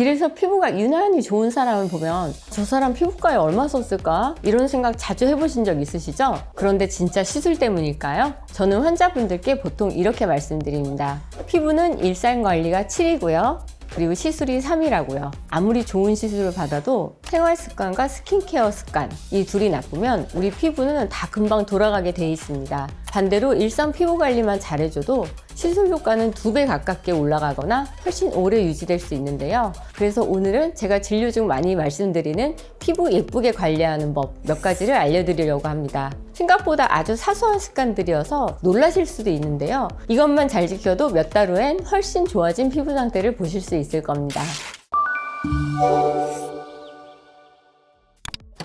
길에서 피부가 유난히 좋은 사람을 보면 저 사람 피부과에 얼마 썼을까? 이런 생각 자주 해보신 적 있으시죠? 그런데 진짜 시술 때문일까요? 저는 환자분들께 보통 이렇게 말씀드립니다. 피부는 일상관리가 7이고요. 그리고 시술이 3이라고요. 아무리 좋은 시술을 받아도 생활 습관과 스킨케어 습관 이 둘이 나쁘면 우리 피부는 다 금방 돌아가게 돼 있습니다. 반대로 일상 피부 관리만 잘해줘도 시술 효과는 2배 가깝게 올라가거나 훨씬 오래 유지될 수 있는데요. 그래서 오늘은 제가 진료 중 많이 말씀드리는 피부 예쁘게 관리하는 법 몇 가지를 알려드리려고 합니다. 생각보다 아주 사소한 습관들이어서 놀라실 수도 있는데요. 이것만 잘 지켜도 몇 달 후엔 훨씬 좋아진 피부 상태를 보실 수 있을 겁니다.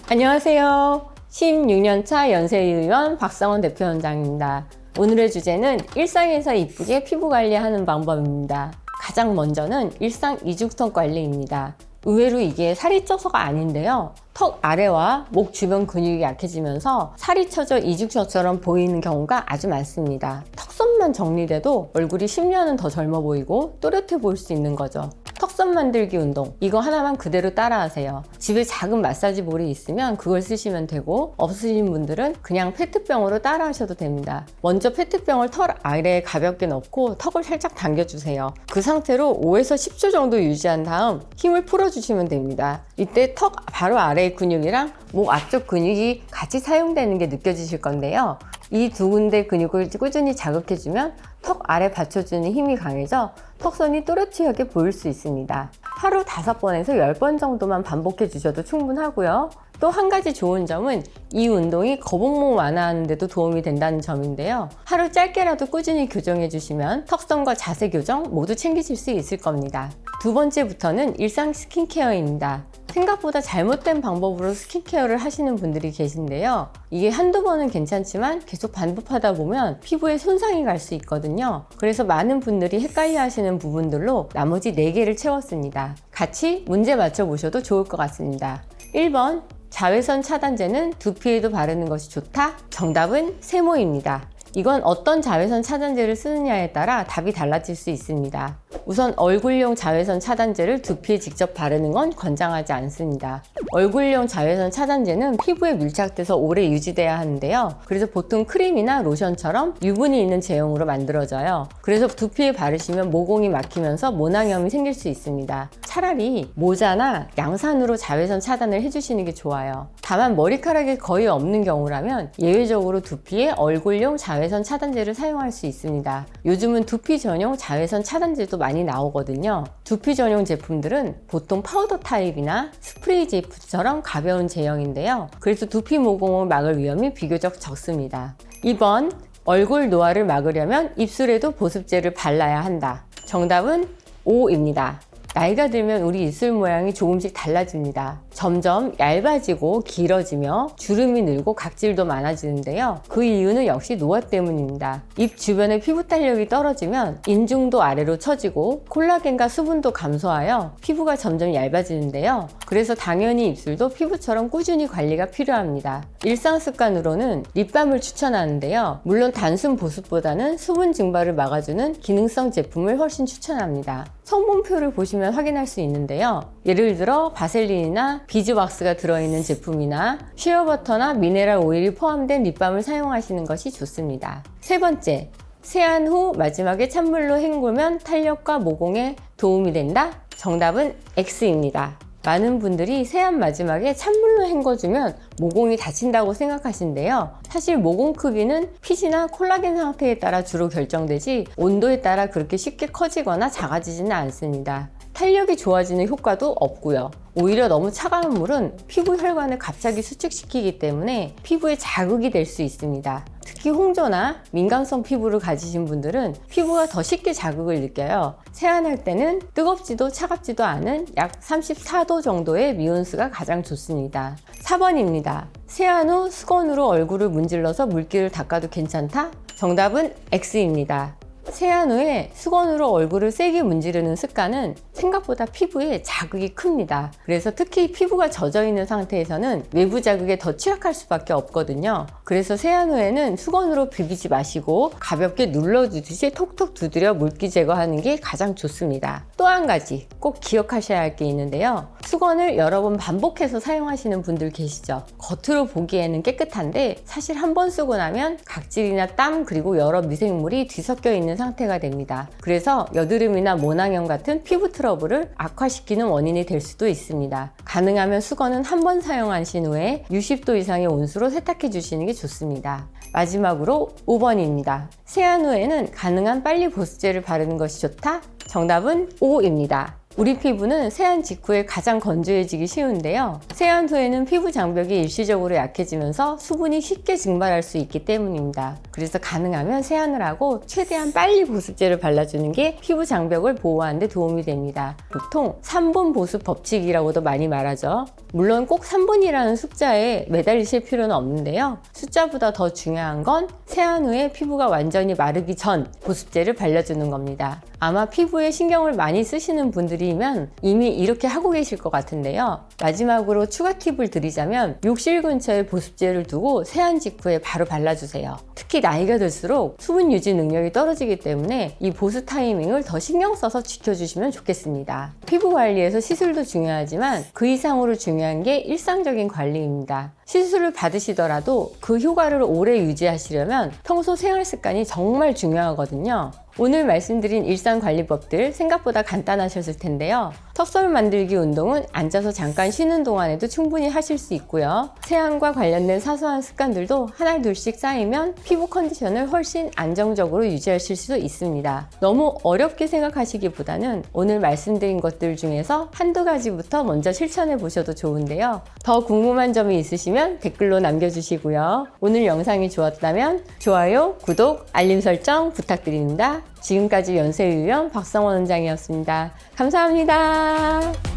안녕하세요. 16년차 연세의원 박상원 대표원장입니다. 오늘의 주제는 일상에서 이쁘게 피부 관리하는 방법입니다. 가장 먼저는 일상 이중턱 관리입니다. 의외로 이게 살이 쪄서가 아닌데요. 턱 아래와 목 주변 근육이 약해지면서 살이 처져 이중턱처럼 보이는 경우가 아주 많습니다. 턱선만 정리돼도 얼굴이 10년은 더 젊어 보이고 또렷해 보일 수 있는 거죠. 턱선 만들기 운동 이거 하나만 그대로 따라하세요. 집에 작은 마사지 볼이 있으면 그걸 쓰시면 되고 없으신 분들은 그냥 페트병으로 따라 하셔도 됩니다. 먼저 페트병을 턱 아래에 가볍게 넣고 턱을 살짝 당겨주세요. 그 상태로 5에서 10초 정도 유지한 다음 힘을 풀어주시면 됩니다. 이때 턱 바로 아래의 근육이랑 목 앞쪽 근육이 같이 사용되는 게 느껴지실 건데요. 이 두 군데 근육을 꾸준히 자극해주면 턱 아래 받쳐주는 힘이 강해져 턱선이 또렷하게 보일 수 있습니다. 하루 5번에서 10번 정도만 반복해 주셔도 충분하고요. 또 한 가지 좋은 점은 이 운동이 거북목 완화하는 데도 도움이 된다는 점인데요. 하루 짧게라도 꾸준히 교정해 주시면 턱선과 자세 교정 모두 챙기실 수 있을 겁니다. 두 번째부터는 일상 스킨케어입니다. 생각보다 잘못된 방법으로 스킨케어를 하시는 분들이 계신데요. 이게 한두 번은 괜찮지만 계속 반복하다 보면 피부에 손상이 갈 수 있거든요. 그래서 많은 분들이 헷갈려 하시는 부분들로 나머지 4개를 채웠습니다. 같이 문제 맞춰보셔도 좋을 것 같습니다. 1번, 자외선 차단제는 두피에도 바르는 것이 좋다? 정답은 세모입니다. 이건 어떤 자외선 차단제를 쓰느냐에 따라 답이 달라질 수 있습니다. 우선 얼굴용 자외선 차단제를 두피에 직접 바르는 건 권장하지 않습니다. 얼굴용 자외선 차단제는 피부에 밀착돼서 오래 유지돼야 하는데요. 그래서 보통 크림이나 로션처럼 유분이 있는 제형으로 만들어져요. 그래서 두피에 바르시면 모공이 막히면서 모낭염이 생길 수 있습니다. 차라리 모자나 양산으로 자외선 차단을 해주시는 게 좋아요. 다만 머리카락이 거의 없는 경우라면 예외적으로 두피에 얼굴용 자외선 차단제를 사용할 수 있습니다. 요즘은 두피 전용 자외선 차단제도 많이 나오거든요. 두피 전용 제품들은 보통 파우더 타입이나 스프레이 제품처럼 가벼운 제형인데요. 그래서 두피 모공을 막을 위험이 비교적 적습니다. 2번, 얼굴 노화를 막으려면 입술에도 보습제를 발라야 한다. 정답은 O입니다. 나이가 들면 우리 입술 모양이 조금씩 달라집니다. 점점 얇아지고 길어지며 주름이 늘고 각질도 많아지는데요. 그 이유는 역시 노화 때문입니다. 입 주변의 피부 탄력이 떨어지면 인중도 아래로 처지고 콜라겐과 수분도 감소하여 피부가 점점 얇아지는데요. 그래서 당연히 입술도 피부처럼 꾸준히 관리가 필요합니다. 일상 습관으로는 립밤을 추천하는데요. 물론 단순 보습보다는 수분 증발을 막아주는 기능성 제품을 훨씬 추천합니다. 성분표를 보시면 확인할 수 있는데요. 예를 들어 바셀린이나 비즈왁스가 들어있는 제품이나 쉬어버터나 미네랄 오일이 포함된 립밤을 사용하시는 것이 좋습니다. 세 번째, 세안 후 마지막에 찬물로 헹구면 탄력과 모공에 도움이 된다? 정답은 X입니다. 많은 분들이 세안 마지막에 찬물로 헹궈주면 모공이 다친다고 생각하시는데요. 사실 모공 크기는 핏이나 콜라겐 상태에 따라 주로 결정되지 온도에 따라 그렇게 쉽게 커지거나 작아지지는 않습니다. 탄력이 좋아지는 효과도 없고요. 오히려 너무 차가운 물은 피부 혈관을 갑자기 수축시키기 때문에 피부에 자극이 될 수 있습니다. 특히 홍조나 민감성 피부를 가지신 분들은 피부가 더 쉽게 자극을 느껴요. 세안할 때는 뜨겁지도 차갑지도 않은 약 34도 정도의 미온수가 가장 좋습니다. 4번입니다. 세안 후 수건으로 얼굴을 문질러서 물기를 닦아도 괜찮다? 정답은 X입니다. 세안 후에 수건으로 얼굴을 세게 문지르는 습관은 생각보다 피부에 자극이 큽니다. 그래서 특히 피부가 젖어 있는 상태에서는 외부 자극에 더 취약할 수밖에 없거든요. 그래서 세안 후에는 수건으로 비비지 마시고 가볍게 눌러주듯이 톡톡 두드려 물기 제거하는 게 가장 좋습니다. 또 한 가지 꼭 기억하셔야 할 게 있는데요. 수건을 여러 번 반복해서 사용하시는 분들 계시죠? 겉으로 보기에는 깨끗한데 사실 한 번 쓰고 나면 각질이나 땀 그리고 여러 미생물이 뒤섞여 있는 상태가 됩니다. 그래서 여드름이나 모낭염 같은 피부 트러블을 악화시키는 원인이 될 수도 있습니다. 가능하면 수건은 한 번 사용하신 후에 60도 이상의 온수로 세탁해 주시는 게 좋습니다. 마지막으로 5번입니다. 세안 후에는 가능한 빨리 보습제를 바르는 것이 좋다? 정답은 O입니다. 우리 피부는 세안 직후에 가장 건조해지기 쉬운데요. 세안 후에는 피부 장벽이 일시적으로 약해지면서 수분이 쉽게 증발할 수 있기 때문입니다. 그래서 가능하면 세안을 하고 최대한 빨리 보습제를 발라주는 게 피부 장벽을 보호하는 데 도움이 됩니다. 보통 3분 보습 법칙이라고도 많이 말하죠. 물론 꼭 3분이라는 숫자에 매달리실 필요는 없는데요. 숫자보다 더 중요한 건 세안 후에 피부가 완전히 마르기 전 보습제를 발라주는 겁니다. 아마 피부에 신경을 많이 쓰시는 분들이면 이미 이렇게 하고 계실 것 같은데요. 마지막으로 추가 팁을 드리자면 욕실 근처에 보습제를 두고 세안 직후에 바로 발라주세요. 특히 나이가 들수록 수분 유지 능력이 떨어지기 때문에 이 보습 타이밍을 더 신경 써서 지켜주시면 좋겠습니다. 피부 관리에서 시술도 중요하지만 그 이상으로 중요한 게 일상적인 관리입니다. 시술을 받으시더라도 그 효과를 오래 유지하시려면 평소 생활 습관이 정말 중요하거든요. 오늘 말씀드린 일상관리법들 생각보다 간단하셨을 텐데요. 턱설 만들기 운동은 앉아서 잠깐 쉬는 동안에도 충분히 하실 수 있고요. 세안과 관련된 사소한 습관들도 하나 둘씩 쌓이면 피부 컨디션을 훨씬 안정적으로 유지하실 수 있습니다. 너무 어렵게 생각하시기보다는 오늘 말씀드린 것들 중에서 한두 가지부터 먼저 실천해 보셔도 좋은데요. 더 궁금한 점이 있으시면 댓글로 남겨주시고요. 오늘 영상이 좋았다면 좋아요, 구독, 알림 설정 부탁드립니다. 지금까지 연세유연 박성원 원장이었습니다. 감사합니다.